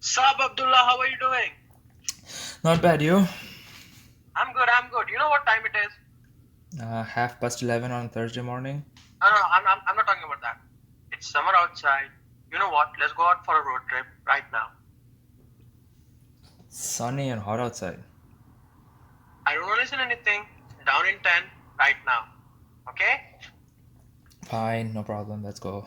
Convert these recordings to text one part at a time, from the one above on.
Sab Abdullah, how are you doing? Not bad, you? I'm good. You know what time it is? 11:30 on Thursday morning. No, I'm not talking about that. It's summer outside. You know what? Let's go out for a road trip right now. Sunny and hot outside. I don't want to listen to anything. Down in 10 right now. Okay? Fine, no problem. Let's go.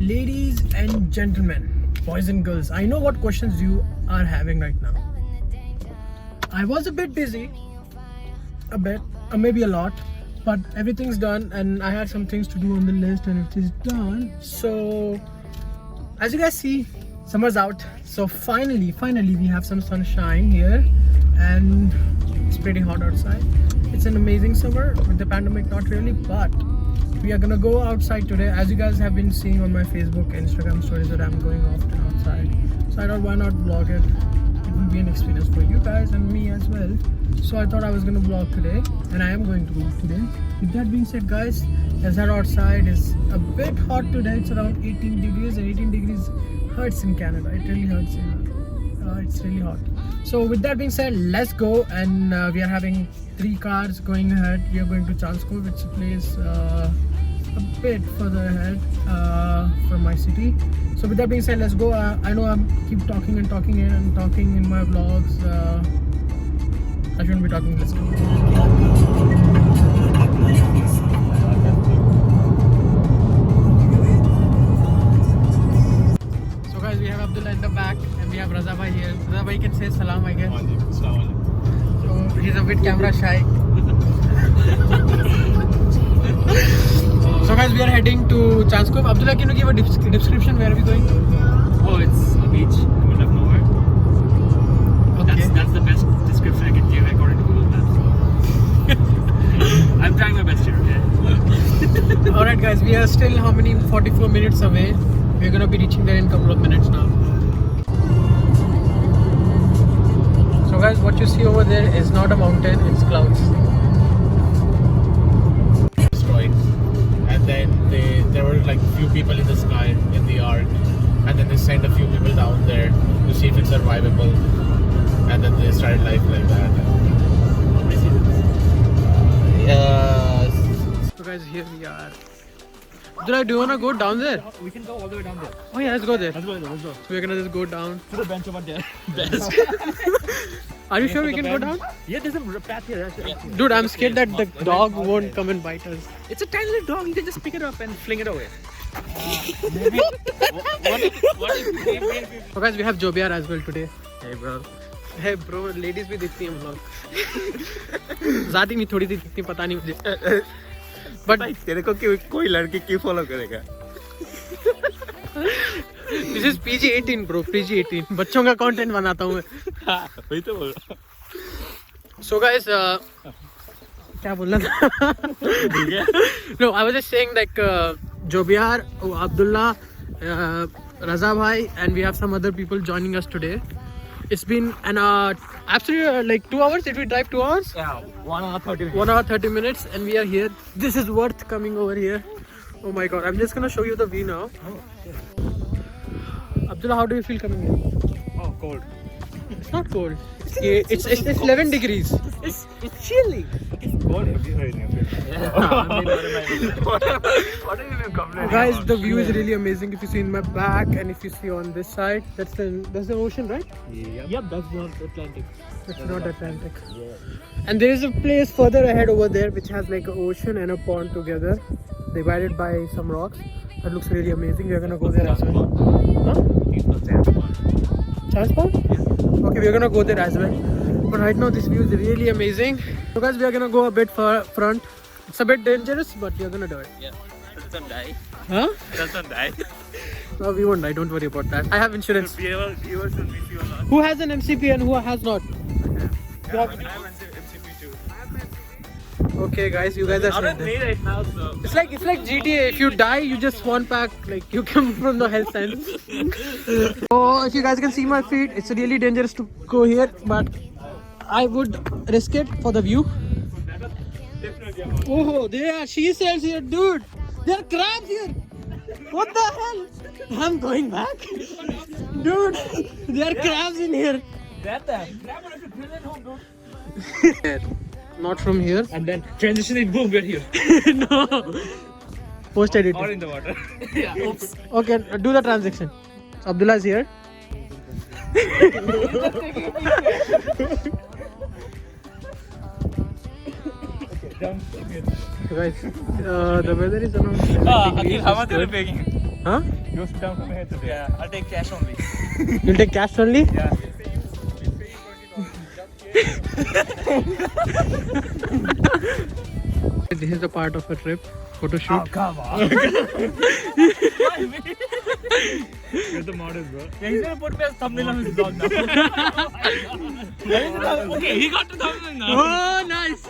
Ladies and gentlemen, boys and girls, I know what questions you are having right now. I was a bit busy, maybe a lot, but everything's done and I had some things to do on the list and it is done. So, as you guys see, summer's out. So finally we have some sunshine here and it's pretty hot outside. It's an amazing summer with the pandemic, not really, but we are gonna go outside today. As you guys have been seeing on my Facebook, Instagram stories that I'm going often outside. So I thought, why not vlog it? It will be an experience for you guys and me as well. So I thought I was gonna vlog today, and I am going to vlog today. With that being said, guys, as that outside is a bit hot today. It's around 18 degrees, and 18 degrees hurts in Canada. It really hurts. It's really hot. So with that being said, let's go. And we are having 3 cars going ahead. We are going to Chanskov. It's a place a bit further ahead from my city. So with that being said, let's go. I know I'm keep talking and talking in my vlogs. I shouldn't be talking. Let's go. So guys, we have Abdullah in the back and we have Raza bhai here. Raza bhai can say salam, I guess. So he's a bit camera shy. So guys, we are heading to Chanskov. Abdullah, can you give a description? Where are we going? Oh, it's a beach in the middle of nowhere. Okay. That's the best description I can give according to Google Maps. I'm trying my best here. Yeah. Alright guys, we are still 44 minutes away. We're gonna be reaching there in a couple of minutes now. So guys, what you see over there is not a mountain, it's clouds. Destroyed, and then there were like few people in the sky in the ark, and then they sent a few people down there to see if it's survivable, and then they started life like that. So guys, here we are. Abdullah, do you wanna go down there? We can go all the way down there. Oh yeah, let's go there. Let's go. So we're gonna just go down. To the bench over there. Are you sure we can go down? Yeah, there's a path here. Dude, I'm scared that the dog won't come and bite us. It's a tiny little dog. You can just pick it up and fling it away. So guys, we have Jobiar as well today. Hey, bro. Hey bro, ladies भी दिखती हैं हम लोग. ज़ाती में थोड़ी सी दिखती हैं, पता नहीं मुझे. But तेरे को कोई लड़की क्यों फॉलो करेगा? this is PG-18 bro, PG-18. बच्चों का कंटेंट बनाता हूँ मैं. वही तो बोल रहा. So guys, क्या बोलना था? No, I was just saying like Jobiar, Abdullah, Raza bhai, and we have some other people joining us today. It's been an absolutely like 2 hours. Did we drive 2 hours? Yeah, 1 hour 30 minutes. 1 hour 30 minutes, and we are here. This is worth coming over here. Oh my god, I'm just gonna show you the view now. Abdullah, how do you feel coming here? Oh, cold. It's not cold. It's 11 degrees. It's chilly. It's cold everywhere in your face. What are you even complaining Guys, about? the view is really amazing. If you see in my back and if you see on this side, that's the ocean, right? Yep, that's not Atlantic. It's not Atlantic. And there is a place further ahead over there which has like an ocean and a pond together, divided by some rocks. That looks really amazing. We're gonna go there as well. Huh? Chance Pond? Yeah. Okay, we're gonna go there as well. But right now this view is really amazing. So guys, we are gonna go a bit front. It's a bit dangerous, but we're gonna do it. Yeah, doesn't die. Huh? Doesn't die. No, we won't die. Don't worry about that. I have insurance. Viewers will miss you a lot. Who has an MCP and who has not? I have MCP too. Okay, guys, you guys are I'm saying with me right now, so. It's like GTA. If you die, you just spawn back. Like you come from the health science. So if you guys can see my feet, it's really dangerous to go here, but I would risk it for the view. Oh, there are she cells here, dude. There are crabs here. What the hell? I'm going back, dude. There are crabs in here. Grab them. Grab one if you drill it home, dude. Not from here. And then transition it, boom, we're here. No. Post edit. Or in the water. Yeah, oops. Okay, do the transaction. So Abdullah is here. Guys, the weather is around. Akhil, how much are you paying? Huh? You sit down from here today. Yeah, I'll take cash only. You'll take cash only? Yeah. This is a part of a trip, photo shoot. Oh, come on. You're the model, bro. Yeah, he's gonna put me as thumbnail on his vlog now. Okay, he got the thumbnail now. Oh, nice!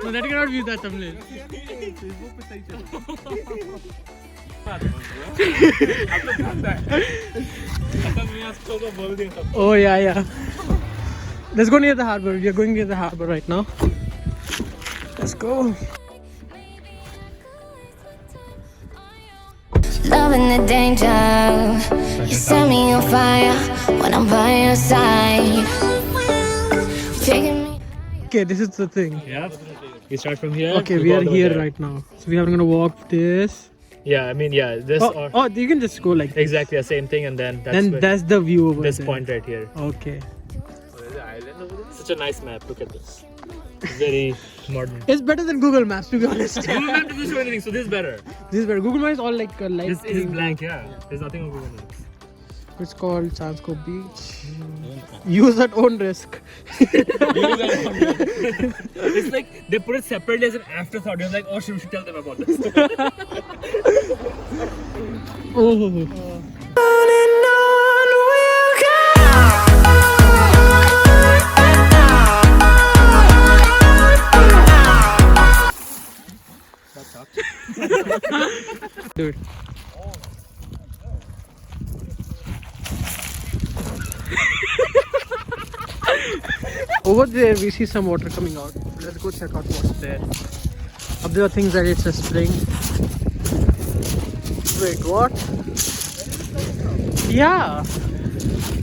No, that cannot be that thumbnail. Oh, yeah. Let's go near the harbor. We are going near the harbor right now. Let's go. Loving the danger, you set me on fire when I'm by your side. Taking me. Okay, this is the thing. Yeah. You start from here. Okay, we are here right now. So we are gonna walk this. Yeah, I mean, yeah, this or Oh, you can just go like this. exactly the same thing, and then that's Then where that's the view over this there. point right here. Okay. Such a nice map. Look at this. It's very modern. It's better than Google Maps, to be honest. Google Map doesn't show anything, so this is better. This is better. Google Maps is all like a light This is thing. blank, yeah. There's nothing on Google Maps. It's called Chansco Beach. Use at own risk. It's like they put it separately as an afterthought. You're like, oh, we should tell them about this. Oh. Dude. Over there we see some water coming out. Let's go check out what's there. Abdullah thinks that it's a spring. Wait, what? Yeah.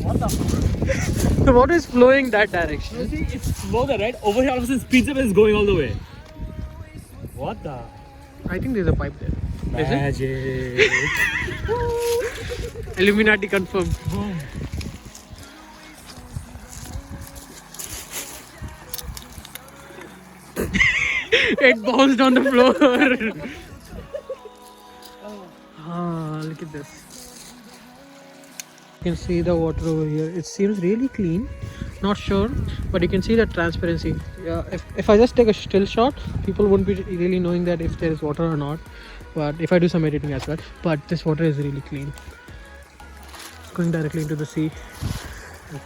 What the fuck? The water is flowing that direction. See, it's slow there, right? Over here, all of a sudden speeds up and it's going all the way. What the? I think there's a pipe there. Is Magic. it? Illuminati confirmed. It bounced on the floor. Look at this. You can see the water over here. It seems really clean. Not sure, but you can see the transparency. Yeah, if I just take a still shot, people won't be really knowing that if there is water or not. But if I do some editing as well, but this water is really clean. It's going directly into the sea.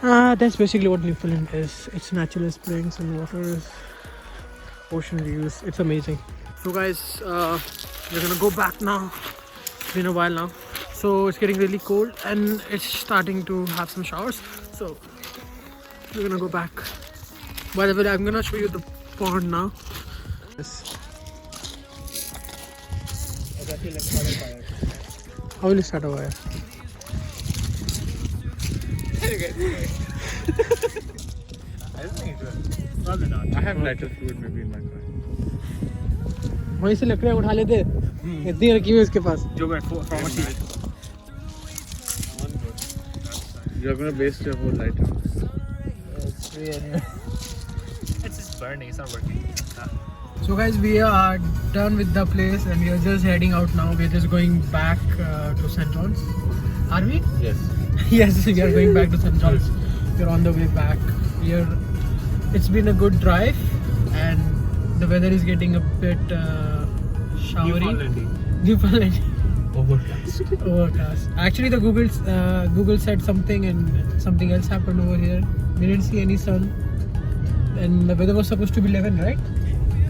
That's basically what Newfoundland is. It's natural springs and waters, ocean views. It's amazing. So guys, we're gonna go back now. It's been a while now, so it's getting really cold and it's starting to have some showers. So we're gonna go back. By the way, I'm gonna show you the pond now. Yes. How will you start a fire? Probably not. I have lighter fluid maybe in my car. वहीं से लकड़ियाँ उठा लेते इतनी रखी हुई उसके पास. जो मैं from a sheet. You're gonna waste your whole lighter. It's just burning. It's not working. So guys, we are done with the place and we are just heading out now. We are just going back to St. John's. Are we? Yes. Yes, we are going back to St. John's. We're on the way back. It's been a good drive and the weather is getting a bit showery. Newfoundland. Overcast. Actually, the Google said something and something else happened over here. We didn't see any sun, and the weather was supposed to be 11, right?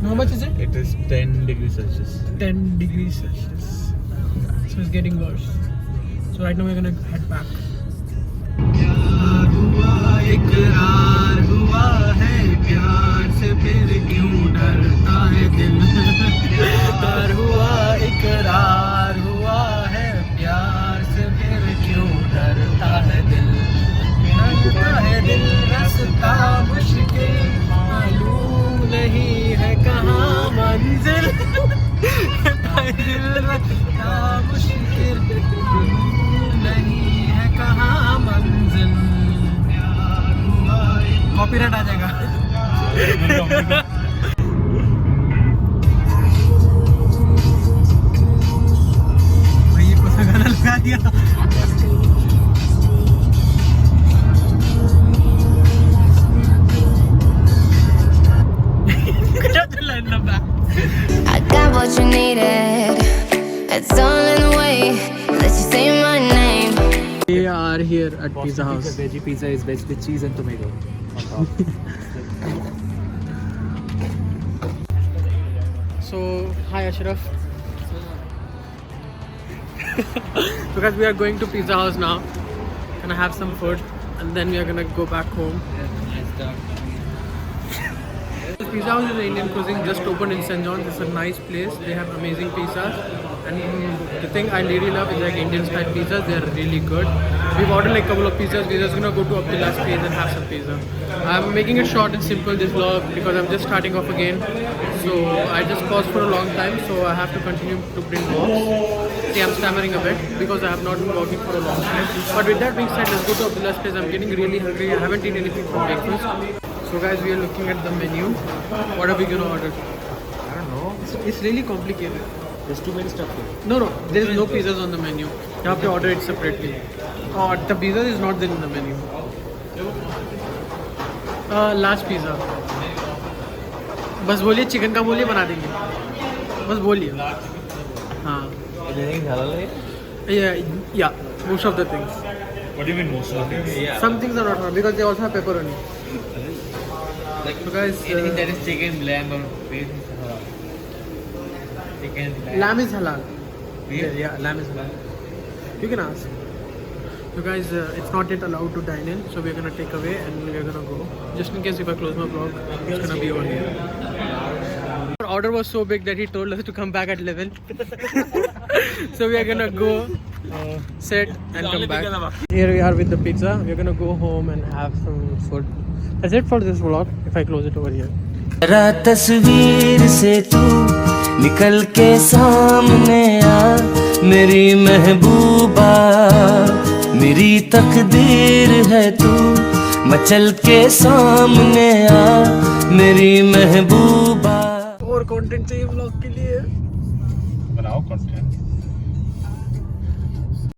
How much is it? It is 10 degrees Celsius. 10 degrees Celsius. So it's getting worse. So right now we're gonna head back. इकरार हुआ है प्यार से फिर क्यों डरता है दिल इकरार हुआ है प्यार से फिर क्यों डरता है दिल रास्ता मुश्किल मालूम नहीं है कहाँ मंजिल दिल रास्ता मुश्किल मालूम नहीं है कहाँ मंजिल कॉपीराइट आ जाएगा भाई ये कौन सा गाना लगा दिया I got what you needed. It's all in the way that you say my name. We are here at Pizza House. Veggie pizza is veg with cheese and tomato on top. So, hi Ashraf. Because we are going to Pizza House now. Gonna have some food and then we are gonna go back home. This Pizza House is an Indian cuisine, just opened in St. John's. It's a nice place. They have amazing pizzas. And the thing I really love is like Indian style pizzas. They are really good. We've ordered like a couple of pizzas. We're just gonna go to Abdullah's place and have some pizza. I'm making it short and simple this vlog because I'm just starting off again. So I just paused for a long time. So I have to continue to bring vlogs. See, I'm stammering a bit because I have not been working for a long time. But with that being said, let's go to Abdullah's place. I'm getting really hungry. I haven't eaten anything from breakfast. So guys, we are looking at the menu. What are we gonna order? I don't know. It's really complicated. There's too many stuff here. No, there is no pizzas on the menu. You have to order it separately. The pizza is not there in the menu. Large pizza. बस बोलिए chicken का बोलिए बना देंगे. बस बोलिए. हाँ. Anything halal here? Yeah. Most of the things. What do you mean most of it? Yeah. Some things are not halal because they also have pepperoni. Like So guys, anything that is chicken, lamb or beef is halal. Chicken, lamb is halal. Beef? Yeah, lamb is halal. You can ask. So guys, it's not yet allowed to dine in, so we're gonna take away and we're gonna go. Just in case if I close my vlog, it's gonna be over here. Our order was so big that he told us to come back at 11. So we are gonna go, sit and come back. Here we are with the pizza. We're gonna go home and have some food. That's it for this vlog. If I close it over here. जरा तस्वीर से तू निकल के सामने आ मेरी महबूबा मेरी तकदीर है तू मचल के सामने आ मेरी महबूबा और कंटेंट चाहिए व्लॉग के लिए बनाओ content.